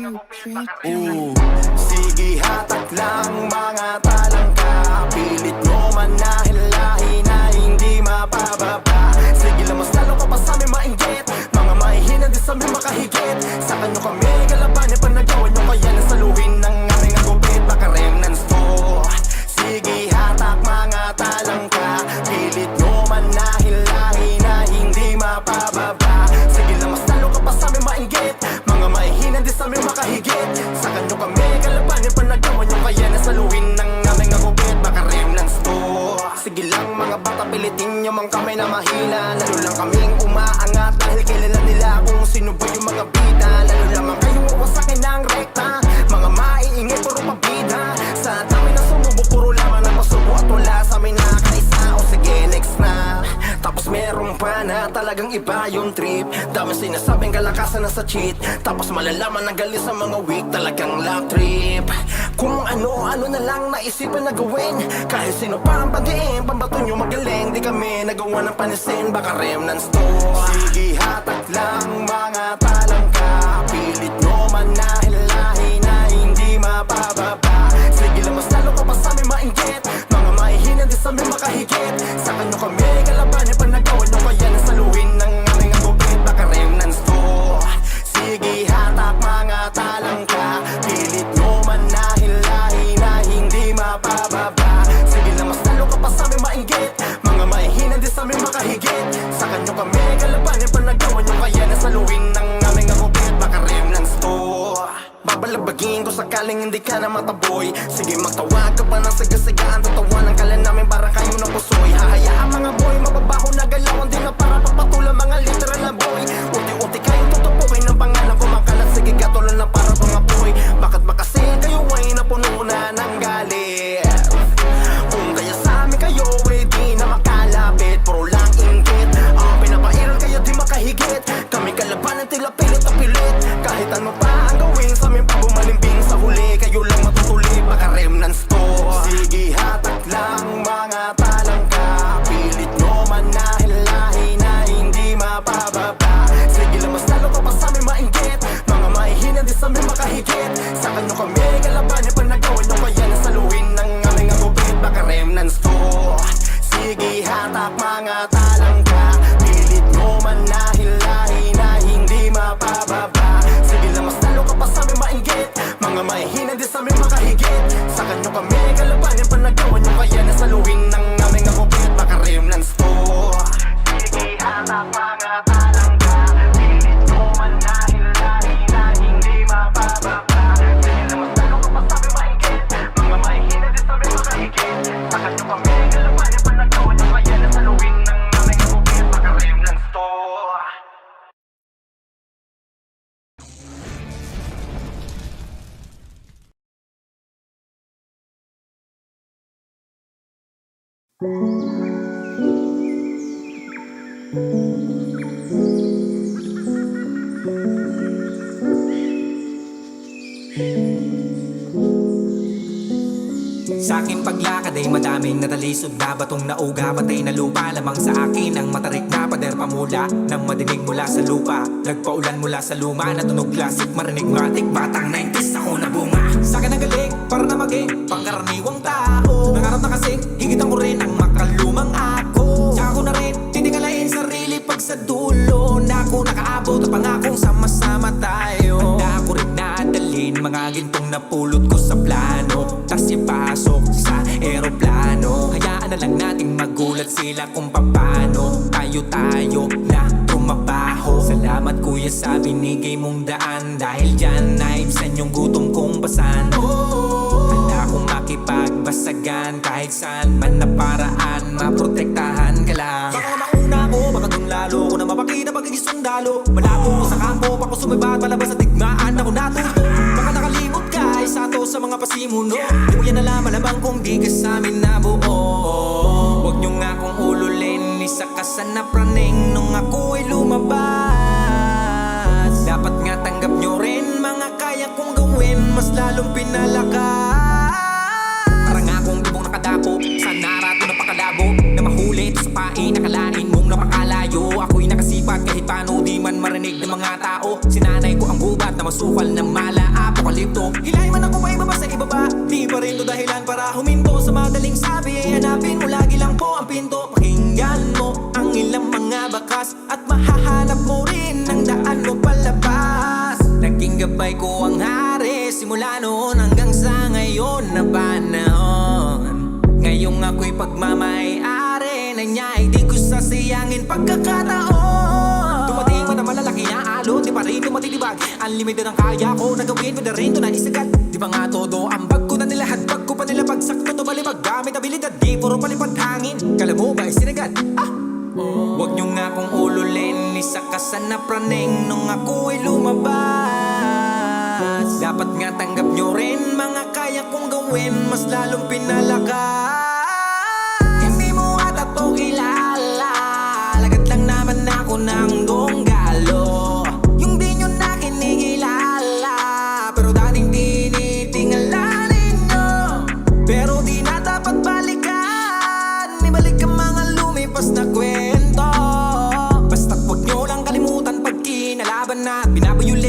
Sige hatak lang mga talangka, pilit mo manahilahin na hindi mapababa. Sige lamas lalo ka pa sa amin mainggit, mga mahihinan din sa amin makahigit. Sa kanyo kami kalabanin pa nagawa nyo, kaya nasaluhin ng aming agupit. Baka remnants to. Sige hatak mga talangka, pilit mo manahilahin na hindi mapababa. Sige lamas lalo ka pa sa amin mainggit, mga mahihinan din sa amin makahigit. Sa kanyo kami kalabanin pa nagawa nyo, kaya nasaluhin ng aming agupit. Baka remnants to. Sige lang mga bata, pilitin nyo mang kamay na mahina. Lalo lang kaming umaangat dahil kilala nila kung sino ba yung mga bida. Lalo lamang kayong uwasakin ng rekta, mga maiingay puro pabida. Sa dami na sumubo puro lamang ng pasubo at wala sa amin nakakaisa. O sige next na. Tapos meron pa na talagang iba yung trip. Dami sinasabing kalakasan na sa cheat, tapos malalaman na galing sa mga weak. Talagang love trip. Kung ano-ano na lang naisipan na gawin, kahit sino pa ang pagdiin, pambato nyo magaling. Di kami nagawa ng panisin, baka remnants to. Sige hatak lang mga talangka, pilit nyo manahilahin na hindi mapababa. Sige lamas lalo ka pa sa amin mainggit, mga mahihinan din sa amin makahigit. Sa kanyo kami kalabanin pa nagawa nyo, kaya nasaluhin ng aming agupit. Baka remnants to. Sige hatak mga talangka, pilit nyo manahilahin na hindi mapababa. Sige lamas lalo ka pa sa amin mainggit, mga mahihinan din sa amin makahigit. Sa kanyo kami kalabanin pa nagawa nyo, kaya nasaluhin ng aming agupit. Baka remnants to. Babalabagin ko sakaling hindi ka na mataboy. Sige magtawag ka pa ng sagasigaan, tatawanan ka lang namin para kayo na pusoy. Hahayaan mga boy, mababaho na galawan din na para pagpatulang mga literal na boy. Uti-uti kayong tutupuin ng pangalan ko makalat. Sige gatulan na para mga boy. Bakit ba kasi kayo ay napuno na ng galit? Kung kaya sa amin kayo eh di na makalapit, puro lang inggit. Pinapairal kayo di makahigit, kami kalabanan tila pilit na pilit. Kahit ano pa ang gawin sa amin pag bumalimbing sa huli, kayo lang matutuli, baka remnants to. Sige hatak lang mga talangka, pilit nyo manahilahin na hindi mapababa. Sige lamas lalo ka pa sa amin mainggit, mga mahihinan din sa amin makahigit. Sa kanyo kami kalabanin pa nagawa nyo, kaya nasaluhin ng aming agupit. Baka remnants to. Sige hatak mga talangka, pilit nyo manahilahin na hindi mapababa. Sige lamas lalo ka pa sa amin mainggit, mga mahihinan din sa amin makahigit. Sa kanyo kami kalabanin pa nagawa nyo, kaya nasaluhin ng aming agupit. Baka remnants to. Sige hatak mga talangka, pilit nyo manahilahin na hindi mapababa. Sige lamas lalo ka pa sa amin mainggit, mga mahihinan din sa amin makahigit. Sa kanyo kami kalabanin pa nagawa nyo, kaya nasaluhin ng aming agupit. Baka remnants to. Sa aking paglakad ay madaming natalisod na batong nauga, patay na lupa. Lamang sa akin ang matarik na pader pamula nang madinig mula sa lupa. Nagpaulan mula sa luma na tunog klasik, marinig matik. Batang 90s ako na bunga. Sa akin ang galing para na maging pangkaraniwang tao. Nangarap na kasing higitan ko rin ang makalumang ako. Tsaka ko na rin titingalain sarili pag sa dulo na ako nakaabot at pangakong sama-sama tayo. Handa ako rin nadalin mga gintong napulot ko sa plano, tas ipasok sa eroplano. Hayaan na lang nating magulat sila kung paano tayo na tumabaho. Salamat kuya sa binigay mong daan, dahil dyan naibsan yung gutom kong pasan. Handa akong makipagbasagan kahit saan man na paraan, maprotektahan ka lang. Baka mauna ko, baka dun lalo ko na mapakita pagiging sundalo. Malabo sa kampo, bako sumibat palabas sa tigmaan ako natuto. Baka nakalimot ka, isa to sa mga pasimuno. Di mo yan alam, malamang kung di ka sa amin nabuo. Huwag nyo nga kong ululin, isa ka sa napraning nung ako ay lumabas. Dapat nga tanggap nyo rin mga kaya kong gawin, mas lalong pinalakas. Para nga kong ibong nakadapo sa narato na pakalabo, na mahuli ito sa pain, nakalain mong napakalayo. Ako'y nakasipat kahit paano di man man marinig ng mga tao. Sinanay ko ang gubat na masukal ng mala apokalipto. Hilay man ako pa ibaba sa ibaba, di pa rin to dahilan para huminto. Sa madaling sabi ay hanapin mo lagi lang po ang pinto. Pakinggan mo ang ilang mga bakas at mahahanap mo rin ang daan mo palabas. Naging gabay ko ang hari simula noon hanggang sa ngayon na panahon. Ngayong ako'y pagmamay-ari na niya, di ko sasayangin pagkakataon. Dumating man ang malalaki na alon, di pa rin tumatitibag. Unlimited ang kaya ko na gawin, pwede rin to na isagat. Di ba nga todo ang bag ko na nilahad, bag ko pa nila bagsak ko to balibag. Gamit abilidad, di puro palipad hangin. Kala mo ba isinagat? Huwag nyo nga kong ululin, isa ka sa napraneng nung ako ay lumabas. Dapat nga tanggap nyo rin mga kaya kong gawin, mas lalong pinalakas. Hindi mo ata to kilala, lagat lang naman ako ng donggalo. Yung di nyo na kinikilala, pero dating tinitingala ninyo. Pero di na dapat balikan, ibalik ang mga lumipas na kwento. Basta't huwag nyo lang kalimutan pag kinalaban na binabayuli